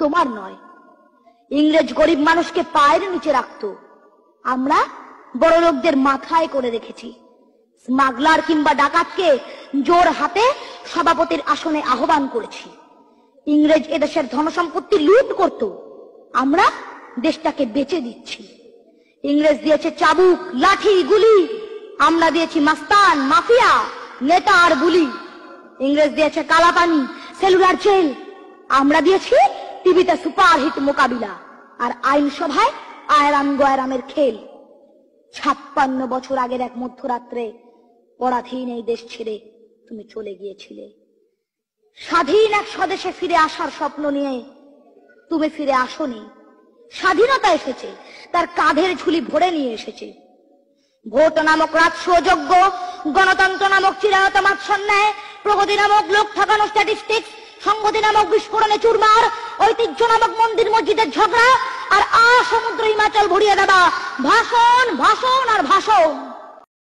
তোমার নয়। ইংরেজ গরিব মানুষকে পায়ের নিচে রাখত, আমরা বড় লোকদের মাথায় করে রেখেছি। স্মাগলার কিংবা ডাকাতকে জোর হাতে সভাপতির আসনে আহ্বান করেছি। ইংরেজ এদেশের ধনসম্পত্তি লুট করত, আমরা দেশটাকে বেচে দিচ্ছি। ইংরেজ দিয়েছে চাবুক, লাঠি, গুলি, আমরা দিয়েছি মাস্তান, মাফিয়া, নেতা আর বুলি। ইংরেজ দিয়েছে কালাপানি, সেলুলার জেল, আমরা দিয়েছি টিভিতে সুপারহিট মোকাবিলা আর আইনসভায় আয়রাম গয়রামের খেল। 56 বছর আগের এক মধ্যরাত্রে পরাধীন এই দেশ ছেড়ে তুমি চলে গিয়েছিলে। স্বাধীন এক স্বদেশে ফিরে আসার স্বপ্ন নিয়ে তুমি ফিরে আসোনি। স্বাধীনতা এসেছে, তার কাঁধের ঝুলি ভরে নিয়ে এসেছে। ভোট নামক রাজস্বযোগ্য, গণতন্ত্র নামক চিরায়ত মাৎসন্যায়, প্রগতি নামক লোক ঠকানো স্ট্যাটিস্টিক্স, সংগতি নামক বিস্ফোরণে চুরমার, ঐতিহ্য নামক মন্দির মসজিদের ঝগড়া, আর সমুদ্র হিমাচল ভরিয়ে দেবা ভাষণ, ভাষণ আর ভাষণ।